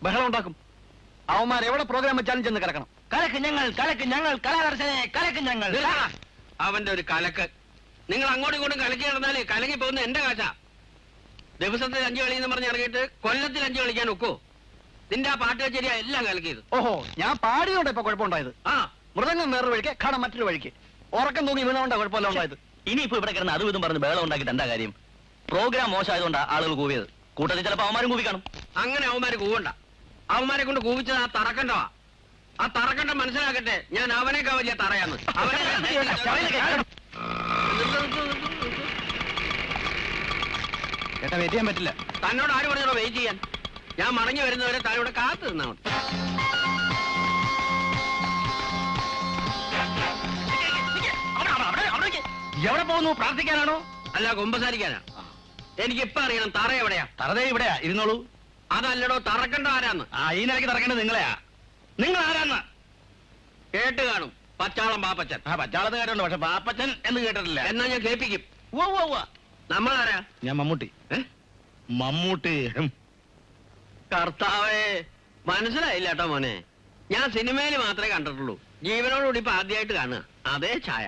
ബഹളം ഉണ്ടാക്കും. അവന്മാർ എവിടെ പ്രോഗ്രാം വെച്ചാലും ചെന്ന് കിടക്കണം. കലക്ക് ഞങ്ങൾ കലാദർശനെ കലക്ക് ഞങ്ങൾ. അവന്റെ ഒരു കലക്ക്. നിങ്ങൾ അങ്ങോട്ടും ഇങ്ങോട്ടും കലക്കി നടന്നാലേ കലങ്ങി പോകുന്ന എന്റെ കാശാ. ദിവസത്തിൽ 5 കളി എന്ന് പറഞ്ഞ് ഇറങ്ങിയിട്ട് കൊല്ലത്തിൽ 5 കളിക്കാൻ ഒക്കോ? നിന്റെ ആ പാട്ട് കച്ചേരിയാ എല്ലാം കലക്കിയത്. ഓഹോ, ഞാൻ പാടിയോണ്ട് ഇപ്പൊ കുഴപ്പമുണ്ടായത്. മൃദംഗം വേറൊരു വഴിക്ക്, ഘടം മറ്റൊരു വഴിക്ക്. ഉറക്കം തൂങ്ങി വീണോണ്ടാ കുഴപ്പമില്ല ഉണ്ടായത്. ഇനിയിപ്പോ ഇവിടെ കിടന്ന് അതും ഇതും പറഞ്ഞ് ബഹളം ഉണ്ടാക്കിയിട്ട് എന്താ കാര്യം? പ്രോഗ്രാം മോശമായതുകൊണ്ടാ ആളുകൾ കൂവിയത്. കൂട്ടത്തിൽ ചിലപ്പോ അവന്മാരും കൂവി കാണും. അങ്ങനെ അവന്മാര് കൂവണ്ട. അവന്മാരെ കൊണ്ട് കൂവിച്ചത് ആ തറക്കണ്ടവാ. ആ തറക്കണ്ടം മനസ്സിലാക്കട്ടെ, ഞാൻ അവനേക്കാ വലിയ തറയാന്ന്. അവനെ ഏട്ടാ വെയിറ്റ് ചെയ്യാൻ പറ്റില്ല. തന്നോട് ആര് പറഞ്ഞോ വെയിറ്റ് ചെയ്യാൻ? ഞാൻ മടങ്ങി വരുന്നവരെ താനോട് കാത്തു നിന്നാ മതി. എവിടെ പോകുന്നു? പ്രാർത്ഥിക്കാനാണോ അല്ല കുമ്പസാരിക്കാനാ? എനിക്കിപ്പ അറിയണം തറ എവിടെയാ. തറതേ ഇവിടെയാ, ഇരുന്നോളൂ. അതല്ലടോ തറക്കണ്ട ആരാന്ന്. ഈ നിലയ്ക്ക് തറക്കേണ്ടത് നിങ്ങളെയാ. നിങ്ങൾ ആരാന്ന് കേട്ട് കാണും. പച്ചാളം പാപ്പച്ചൻ. പച്ചാളത്ത് കേട്ടുണ്ട്, പക്ഷെ പാപ്പച്ചൻ എന്ന് കേട്ടിട്ടില്ല. എന്നാ ഞാൻ കേൾപ്പിക്കും. നമ്മളാരാ? ഞാൻ മമ്മൂട്ടി. മമ്മൂട്ടി. കർത്താവേ, മനസ്സിലായില്ല കേട്ടോ മോനെ. ഞാൻ സിനിമയിൽ മാത്രമേ കണ്ടിട്ടുള്ളൂ. ജീവനോടുകൂടി ഇപ്പൊ ആദ്യമായിട്ട് കാണുക. അതേ ഛായ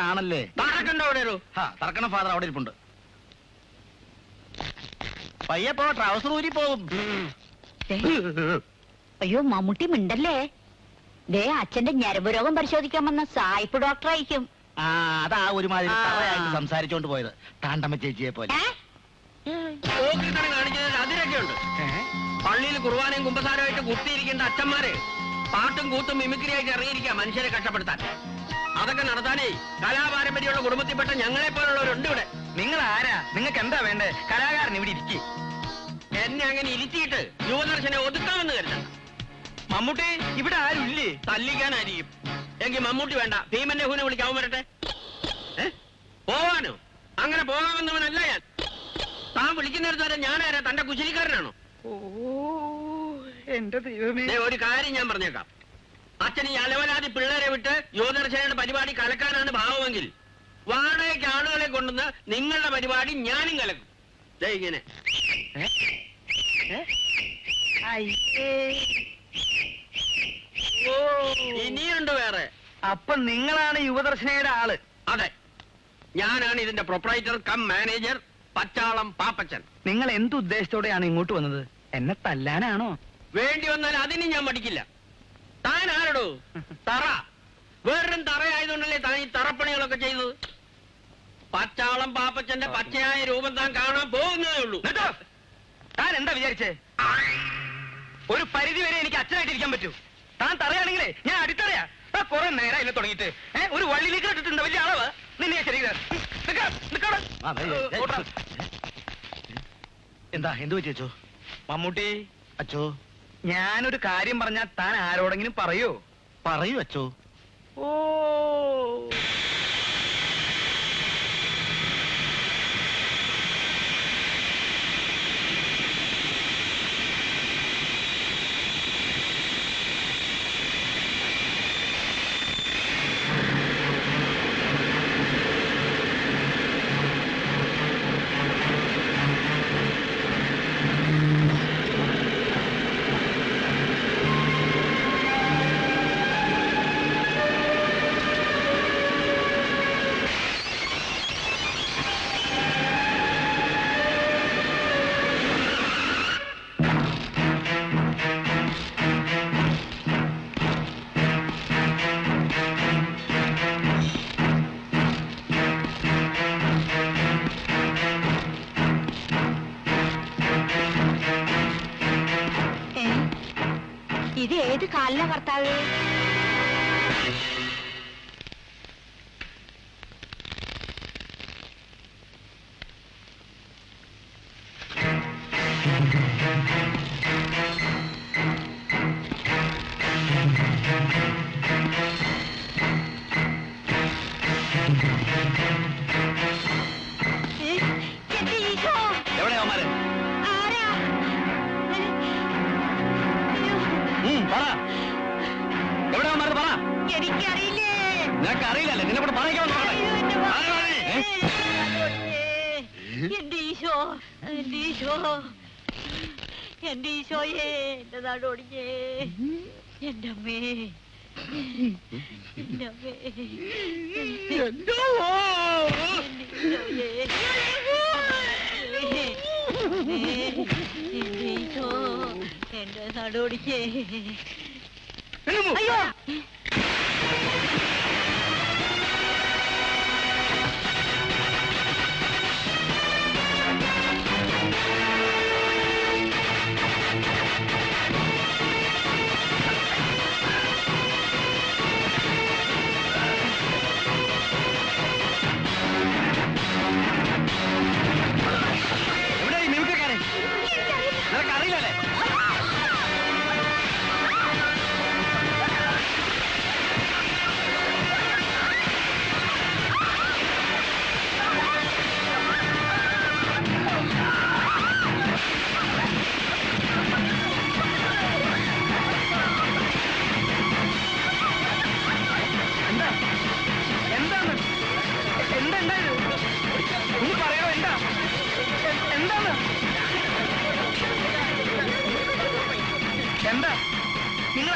ആണല്ലേ? തറക്കണ്ട അവിടെ തറക്കണ ഫാദർ അവിടെ ഇരിപ്പുണ്ട്. പയ്യപ്പോ ട്രൗസർ ഊരി പോവും. അയ്യോ മമ്മൂട്ടി മിണ്ടല്ലേ. ദേ അച്ഛന്റെ ഞരമ്പ് രോഗം പരിശോധിക്കാൻ വന്ന സായിപ്പ് ഡോക്ടർ ആയിരിക്കും. അതാ ഒരുമാതിരി തറയായിട്ട് സംസാരിച്ചോണ്ട് പോയത്, താണ്ടമ്മ ചേച്ചിയെ പോലെ. കാണിച്ചതിൽ അതിരൊക്കെ ഉണ്ട്. പള്ളിയിൽ കുർബാനയും കുമ്പസാരമായിട്ട് കുത്തിയിരിക്കേണ്ട അച്ഛന്മാര് പാട്ടും കൂത്തും മിമിക്രി ആയിട്ട് ഇറങ്ങിയിരിക്കാം മനുഷ്യരെ കഷ്ടപ്പെടുത്താൻ. അതൊക്കെ നടത്താനേ കലാപാരമ്പര്യമുള്ള കുടുംബത്തിൽപ്പെട്ട ഞങ്ങളെ പോലുള്ളവരുണ്ട് ഇവിടെ. നിങ്ങൾ ആരാ? നിങ്ങൾക്ക് എന്താ വേണ്ടേ? കലാകാരൻ ഇവിടെ ഇരിക്കും. എന്നെ അങ്ങനെ ഇരുത്തിയിട്ട് യുവദർശനെ ഒതുക്കാമെന്ന് കരുതണ്ട. മമ്മൂട്ടി ഇവിടെ ആരും ഇല്ലേ? തല്ലിക്കാനായിരിക്കും. എങ്കിൽ മമ്മൂട്ടി വേണ്ട, ഭീമന്റെ ഹൂനെ വിളിക്കാവും വരട്ടെ. പോവാനോ? അങ്ങനെ പോകാമെന്നവനല്ല ഞാൻ. താൻ വിളിക്കുന്നിടത്ത് വരെ ഞാനാരാ? തന്റെ കുശലിക്കാരനാണോ? എന്റെ ദൈവമേ. ഒരു കാര്യം ഞാൻ പറഞ്ഞേക്കാം. അച്ഛൻ ഈ അലവലാതി പിള്ളേരെ വിട്ട് യുവദർശനയുടെ പരിപാടി കലക്കാനാണ് ഭാവമെങ്കിൽ വാടകയ്ക്ക് ആളുകളെ കൊണ്ടുവന്ന് നിങ്ങളുടെ പരിപാടി ഞാനും കലക്കും. ഇങ്ങനെ ഇനിയുണ്ട് വേറെ. അപ്പൊ നിങ്ങളാണ് യുവദർശനയുടെ ആള്? അതെ, ഞാനാണ് ഇതിന്റെ proprietor cum manager Pachalam Pappachan. നിങ്ങൾ എന്തുദ്ദേശത്തോടെയാണ് ഇങ്ങോട്ട് വന്നത്? എന്നെ തല്ലാനാണോ? വേണ്ടി വന്നാൽ അതിന് ഞാൻ മടിക്കില്ല. താൻ ആരടോ? തറ. വേറൊരു തറയായതുകൊണ്ടല്ലേ താൻ ഈ തറപ്പണികളൊക്കെ ചെയ്തത്. പച്ചാളം പാപ്പച്ചന്റെ പച്ചയായ രൂപം താൻ കാണാൻ പോകുന്നതേ ഉള്ളൂ. താൻ എന്താ വിചാരിച്ചേ? ഒരു പരിധി വരെ എനിക്ക് അച്ഛനായിട്ടിരിക്കാൻ പറ്റൂ. താൻ തറയാണെങ്കിലേ ഞാൻ അടിത്തറയാ. കുറെ നേരം ഇല്ല തുടങ്ങിയിട്ട് ഒരു വള്ളിയിലേക്ക് ഇട്ടിട്ടുണ്ട് വലിയ അളവ്. നിന്നെ ശരീരം എന്താ എന്ത് പറ്റിയോ? മമ്മൂട്ടി അച്ചോ, ഞാനൊരു കാര്യം പറഞ്ഞാൽ താൻ ആരോടെങ്കിലും പറയോ? പറയൂ അച്ചോ. ഓ ഇത് ഏത് കാലിലെ ഭർത്താവ്? എനിക്കറിയില്ലേ? നിനക്കറിയില്ലല്ലേ? നിന്നെ കൂടെ പറയാൻ എന്റെ ഈശോ, എന്റെ ഈശോ, എന്റെ ഈശോയെ, എന്റെ നാടോടിഞ്ഞേ, എന്റെ അമ്മേ, എന്റെ അമ്മേ, എന്റെ ഈശോയെ, എന്റെ ഈശോ, എന്റെ നാടോടിഞ്ഞേ. അയ്യോ, നിനക്കറിയില്ലല്ലേ? എന്താണ് എന്താണ്ടായത്? ഒന്ന് പറയോ, എന്താ എന്താണ് എന്താ? നിങ്ങൾ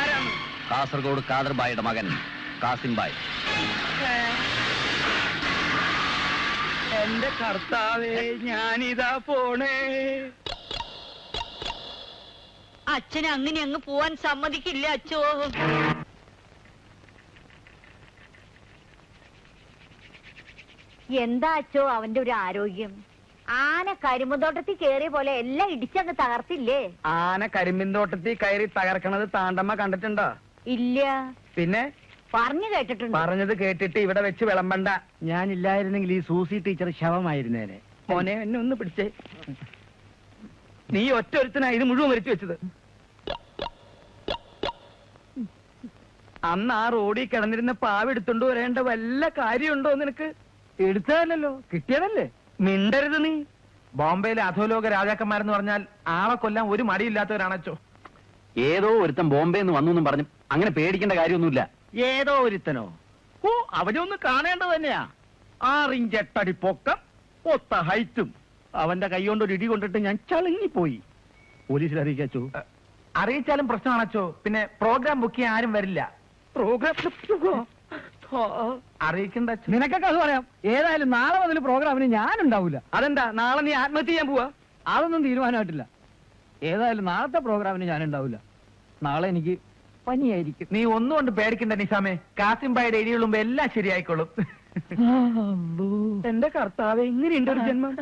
ആരാണ്? കാസർഗോഡ് കാദർബായിയുടെ മകൻ കാസിം ബായ്. എന്റെ കർത്താവേ, ഞാനിതാ പോണേ. അച്ഛന് അങ്ങനെ അങ്ങ് പോവാൻ സമ്മതിക്കില്ല അച്ഛോ. എന്താ അച്ഛോ അവന്റെ ഒരു ആരോഗ്യം? ആന കരിമ്പുന്തോട്ടത്തിൽ കേറിയ പോലെ എല്ലാം ഇടിച്ചങ്ങ് തകർത്തില്ലേ? ആന കരിമ്പിൻതോട്ടത്തിൽ കയറി തകർക്കണത് താണ്ടമ്മ കണ്ടിട്ടുണ്ടോ? ഇല്ല. പിന്നെ പറഞ്ഞു കേട്ടിട്ടുണ്ട്. പറഞ്ഞത് കേട്ടിട്ട് ഇവിടെ വെച്ച് വിളമ്പണ്ട. ഞാനില്ലായിരുന്നെങ്കിൽ ഈ സൂസി ടീച്ചർ ശവമായിരുന്നേനെ. മോനെ, എന്നെ ഒന്ന് പിടിച്ചേ. നീ ഒറ്റൊരുത്തനാ ഇത് മുഴുവൻ മരിച്ചു വെച്ചത്. അന്ന് ആ റോഡിൽ കിടന്നിരുന്ന പാവ് എടുത്തോണ്ട് വരേണ്ട വല്ല കാര്യമുണ്ടോ നിനക്ക്? എടുത്തതല്ലോ, കിട്ടിയതല്ലേ. മിണ്ടരുത് നീ. ബോംബെയിലെ അധോലോക രാജാക്കന്മാരെന്ന് പറഞ്ഞാൽ ആളെ കൊല്ലാൻ ഒരു മടിയില്ലാത്തവരാണച്ചോ. ഏതോ ഒരുത്തൻ ബോംബെ എന്ന് വന്നു പറഞ്ഞു, അങ്ങനെ പേടിക്കേണ്ട കാര്യമൊന്നുമില്ല. ഏതോ ഒരുത്തനോ? ഓ, അവനെ ഒന്ന് കാണേണ്ടത് തന്നെയാ. 6 ഇഞ്ച് 8 അടി പൊക്കം, ഒത്ത ഹൈറ്റും. അവന്റെ കൈ കൊണ്ട് ഒരു ഇടി കൊണ്ടിട്ട് ഞാൻ ചളങ്ങിപ്പോയി. പോലീസിൽ അറിയിക്കാച്ചോ? അറിയിച്ചാലും പ്രശ്നമാണച്ചോ. പിന്നെ പ്രോഗ്രാം ബുക്ക് ചെയ്യാൻ ആരും വരില്ല. പ്രോഗ്രാം അറിയിക്കണ്ട. നിനക്കൊക്കെ അത് പറയാം. ഏതായാലും നാളെ മുതൽ പ്രോഗ്രാമിന് ഞാനുണ്ടാവൂല. അതെന്താ? നാളെ നീ ആത്മഹത്യ ചെയ്യാൻ പോവാ? അതൊന്നും തീരുമാനമായിട്ടില്ല. ഏതായാലും നാളത്തെ പ്രോഗ്രാമിന് ഞാനുണ്ടാവൂല. നാളെ എനിക്ക് പനിയായിരിക്കും. നീ ഒന്നുകൊണ്ട് പേടിക്കണ്ട നിസാമേ. കാസിംബായുടെ ഇടിയുള്ളുമ്പോ എല്ലാം ശരിയായിക്കോളും. എന്റെ കർത്താവേ, എങ്ങനെയുണ്ട് ഒരു ജന്മം?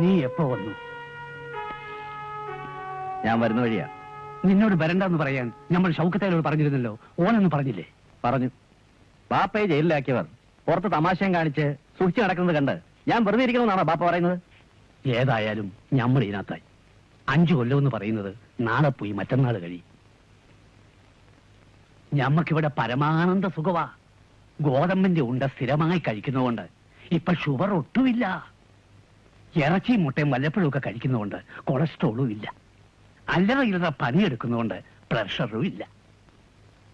നീ എപ്പോ വന്നു? ഞാൻ വരുന്ന വഴിയാ. നിന്നോട് വരണ്ടെന്ന് പറയാൻ നമ്മൾ ഷൗക്കത്തേലോട് പറഞ്ഞിരുന്നല്ലോ. ഓനൊന്നും പറഞ്ഞില്ലേ? പറഞ്ഞു. ബാപ്പയെ ജയിലിലാക്കിയവർ പുറത്ത് തമാശയും കാണിച്ച് സൂക്ഷിച്ചു നടക്കുന്നത് കണ്ട് ഞാൻ വെറുതെ ഇരിക്കണമെന്നാണോ ബാപ്പ പറയുന്നത്? ഏതായാലും നമ്മൾ ഇതിനകത്തായി. 5 കൊല്ലമെന്ന് പറയുന്നത് നാളെ പോയി മറ്റന്നാൾ കഴിയും. ഞമ്മക്കിവിടെ പരമാനന്ദ സുഖവാ. ഗോതമ്പിന്റെ ഉണ്ട സ്ഥിരമായി കഴിക്കുന്നതുകൊണ്ട് ഇപ്പൊ ഷുഗർ ഒട്ടുമില്ല. ഇറച്ചിയും മുട്ടയും വല്ലപ്പോഴും ഒക്കെ കഴിക്കുന്നതുകൊണ്ട് കൊളസ്ട്രോളും ഇല്ല. അല്ലറ ഇല്ലറ പണിയെടുക്കുന്നതുകൊണ്ട് പ്രഷറും ഇല്ല.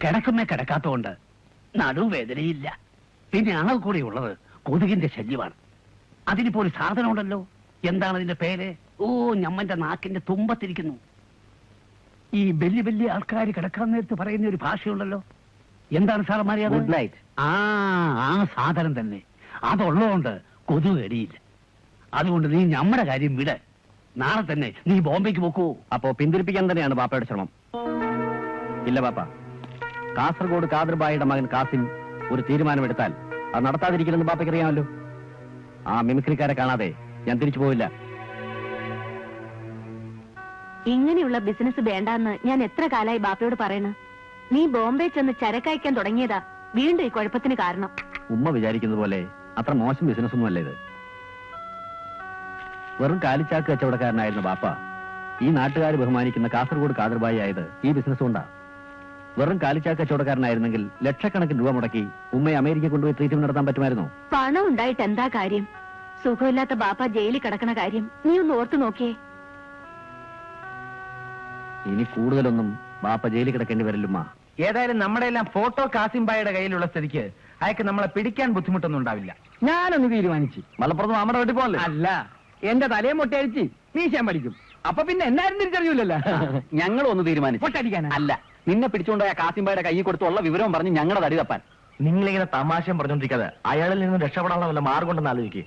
കിടക്കുമേ കിടക്കാത്തതുകൊണ്ട് നടുവേദനയില്ല. പിന്നെ ആൾ കൂടെ ഉള്ളത് കൊതുകിന്റെ ശല്യമാണ്. അതിനിപ്പോ ഒരു സാധനം ഉണ്ടല്ലോ. എന്താണ് അതിന്റെ പേര്? ഓ, ഞമ്മന്റെ നാക്കിന്റെ തുമ്പത്തിരിക്കുന്നു. ഈ വലിയ വലിയ ആൾക്കാർ കിടക്കാൻ നേരത്ത് പറയുന്ന ഒരു ഭാഷയുണ്ടല്ലോ. എന്താണ് സാറന്മാരെ? Good night. ആ സാധനം തന്നെ. അതുള്ളതുകൊണ്ട് കൊതുക് കടിയില്ല. അതുകൊണ്ട് നീ നമ്മുടെ കാര്യം വിട്. നാളെ തന്നെ നീ ബോംബെക്ക് പോക്കൂ. അപ്പോ പിന്തിരിപ്പിക്കാൻ തന്നെയാണ് ബാപ്പയുടെ ശ്രമം? ഇല്ല ബാപ്പ. കാസർഗോഡ് കാദർബായിയുടെ മകൻ കാസിം ഒരു തീരുമാനമെടുത്താൽ അത് നടത്താതിരിക്കില്ലെന്ന് ബാപ്പയ്ക്ക് അറിയാമല്ലോ. ആ മിമിക്രിക്കാരെ കാണാതെ ഞാൻ തിരിച്ചു പോവില്ല. ഇങ്ങനെയുള്ള ബിസിനസ് വേണ്ടാന്ന് ഞാൻ എത്ര കാലായി ബാപ്പയോട് പറയണ. നീ ബോംബെ ചെന്ന് ചരക്കയക്കാൻ തുടങ്ങിയതാ വീണ്ടും ഈ കുഴപ്പത്തിന് കാരണം. ഉമ്മ വിചാരിക്കുന്നത് പോലെ അത്ര മോശം ബിസിനസ് ഒന്നും അല്ല ഇത്. വെറും കാലിച്ചാക്ക് കച്ചവടക്കാരനായിരുന്ന ബാപ്പ ഈ നാട്ടുകാർ ബഹുമാനിക്കുന്ന കാസർഗോഡ് കാദർബായി ആയത് ഈ ബിസിനസ് കൊണ്ടാ. വെറും കാലിച്ചാക്ക് കച്ചവടക്കാരനായിരുന്നെങ്കിൽ ലക്ഷക്കണക്കിന് രൂപ മുടക്കി ഉമ്മയെ അമേരിക്ക കൊണ്ടുപോയി ട്രീറ്റ്മെന്റ് നടത്താൻ പറ്റുമായിരുന്നു. പണം ഉണ്ടായിട്ട് എന്താ കാര്യം? സുഖമില്ലാത്ത ബാപ്പ ജയിലിൽ കിടക്കണ കാര്യം നീ ഒന്ന് ഓർത്തു നോക്കിയേ. ഇനി കൂടുതലൊന്നും ബാപ്പ ജയിലിൽ കിടക്കേണ്ടി വരില്ലുമ്മ. ഏതായാലും നമ്മുടെ എല്ലാം ഫോട്ടോ കാസിംബായുടെ കയ്യിലുള്ള സ്ഥിതിക്ക് അയക്ക് നമ്മളെ പിടിക്കാൻ ബുദ്ധിമുട്ടൊന്നും ഉണ്ടാവില്ല. ഞാനൊന്ന് തീരുമാനിച്ചു, മലപ്പുറത്ത് നമ്മുടെ വീട്ടിൽ പോലെ അല്ല, എന്റെ തലയെ മൊട്ടയടിച്ച് മീശാൻ പഠിക്കും. അപ്പൊ പിന്നെ എന്നാരും തിരിച്ചറിയൂലല്ലോ. ഞങ്ങൾ ഒന്ന് തീരുമാനിച്ചു. പൊട്ടടിക്കാനാ? അല്ല, നിന്നെ പിടിച്ചുകൊണ്ടായ കാസിംബായുടെ കൈ കൊടുത്തുള്ള വിവരവും പറഞ്ഞ് ഞങ്ങളുടെ തടി തപ്പാൻ. നിങ്ങളിങ്ങനെ തമാശയും പറഞ്ഞോണ്ടിരിക്കാതെ അയാളിൽ നിന്ന് രക്ഷപ്പെടാനുള്ള വല്ല മാർഗം ഉണ്ടെന്ന് ആലോചിക്കേ.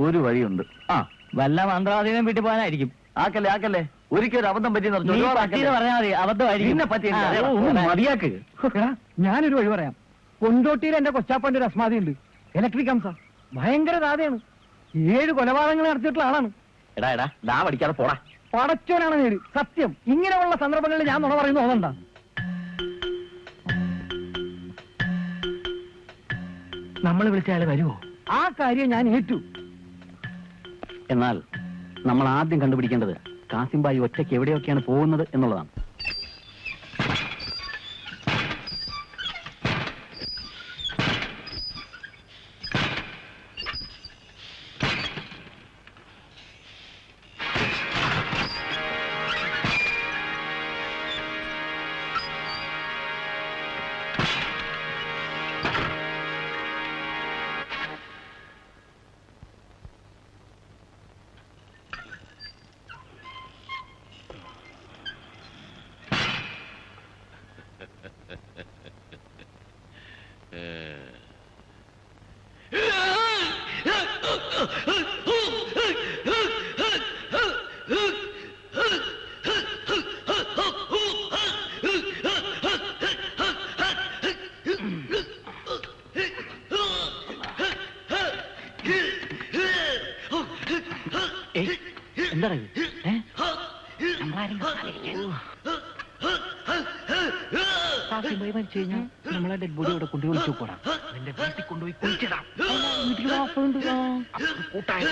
ഒരു വഴിയുണ്ട്. വല്ല മന്ത്രവാദിനും വീട്ടിൽ പോകാനായിരിക്കും. ആക്കല്ലേ ഒരിക്കലും ഒരു അബദ്ധം പറ്റി പറഞ്ഞാൽ മതി, അബദ്ധമായിരിക്കും. മതിയാക്ക്. ഞാനൊരു വഴി പറയാം. കൊണ്ടോട്ടിയിൽ എന്റെ കൊച്ചാപ്പന്റെ ഒരു അസ്മാതി ഉണ്ട്. ഇലക്ട്രിക് ഹംസ ഭയങ്കര ദാതയാണ്. 7 കൊലപാതകങ്ങൾ നടത്തിയിട്ടുള്ള ആളാണ്. എടാ ലാ പഠിക്കാതെ പോടാ. പടച്ചോനാണ് നേര്. സത്യം, ഇങ്ങനെയുള്ള സന്ദർഭങ്ങളിൽ ഞാൻ നുണ പറയുന്നു തോന്നണ്ട. നമ്മൾ വിളിച്ച അയാൾ വരുമോ? ആ കാര്യം ഞാൻ ഏറ്റു. എന്നാൽ നമ്മൾ ആദ്യം കണ്ടുപിടിക്കേണ്ടത് കാസിംബായി ഒറ്റയ്ക്ക് എവിടെയൊക്കെയാണ് പോകുന്നത് എന്നുള്ളതാണ്. എന്താണ് മരിച്ചു കഴിഞ്ഞാൽ നമ്മളെ ഡെഡ് ബോഡി അവിടെ കൊണ്ടുപോയി വിളിച്ചു പോടാം. നിന്റെ വീട്ടിൽ കൊണ്ടുപോയി കുളിച്ചിടാം. കൂട്ടായ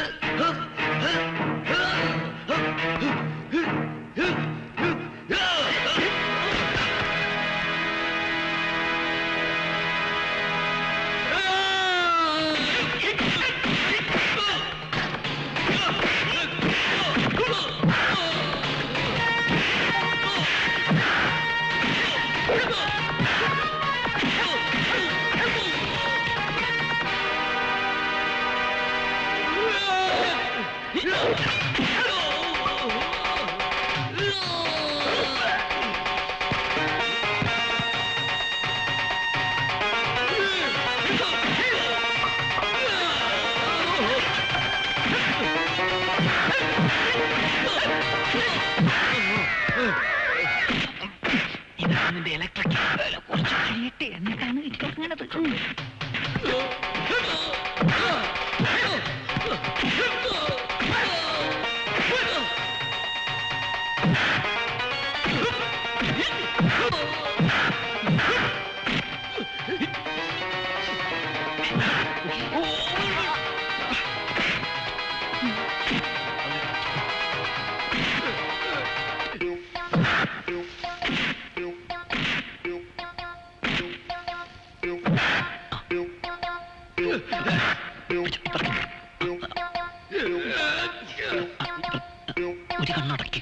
ഒരു കണ്ണടക്കി.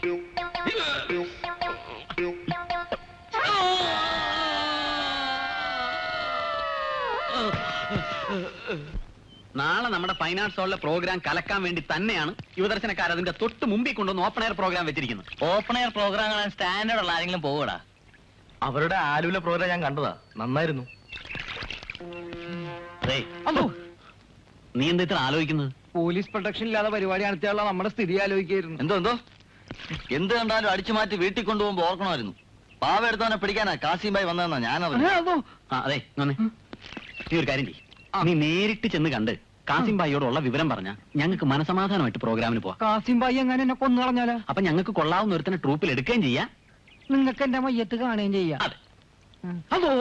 നാളെ നമ്മുടെ ഫൈൻ ആർട്സ് ഹോളിലെ പ്രോഗ്രാം കലക്കാൻ വേണ്ടി തന്നെയാണ് യുവദർശനക്കാർ അതിന്റെ തൊട്ട് മുമ്പിൽ കൊണ്ടുവന്ന് ഓപ്പൺ എയർ പ്രോഗ്രാം വെച്ചിരിക്കുന്നത്. ഓപ്പൺ എയർ പ്രോഗ്രാം കാണാൻ സ്റ്റാൻഡേർഡ് ഉള്ള ആരെങ്കിലും പോകൂടാ? അവരുടെ ആലുവിലെ പ്രോഗ്രാം ഞാൻ കണ്ടതാ, നന്നായിരുന്നു. നീ എന്താ ഇത്ര ആലോചിക്കുന്നത്? പോലീസ് പ്രൊട്ടക്ഷൻ ഇല്ലാതെ പരിപാടി നടത്തിയുള്ള നമ്മുടെ സ്ഥിതി ആലോചിക്കായിരുന്നു. എന്തോ എന്ത് കണ്ടാലും അടിച്ചു മാറ്റി വീട്ടിൽ കൊണ്ടുപോകുമ്പോ ഓർക്കണമായിരുന്നു. പാവ എടുത്തവനെ പിടിക്കാനാ കാസിംബായി വന്നതെന്നാ ഞാനറിഞ്ഞു. അതെ, നീ ഒരു കാര്യം ചെയ്യ്. നീ നേരിട്ട് ചെന്ന് കണ്ട് കാസിംബായിയോടുള്ള വിവരം പറഞ്ഞാ ഞങ്ങൾക്ക് മനസമാധാനമായിട്ട് പ്രോഗ്രാമിന് പോവാം. കാസിംബായി എങ്ങനെ എന്നെ കൊന്നു കളഞ്ഞാലോ? അപ്പൊ ഞങ്ങൾക്ക് കൊള്ളാവുന്ന ഒരുത്തനെ ട്രൂപ്പിൽ എടുക്കുകയും ചെയ്യാം, നിങ്ങൾക്ക് എന്റെ മയ്യത്ത് കാണുകയും ചെയ്യാം. അതോ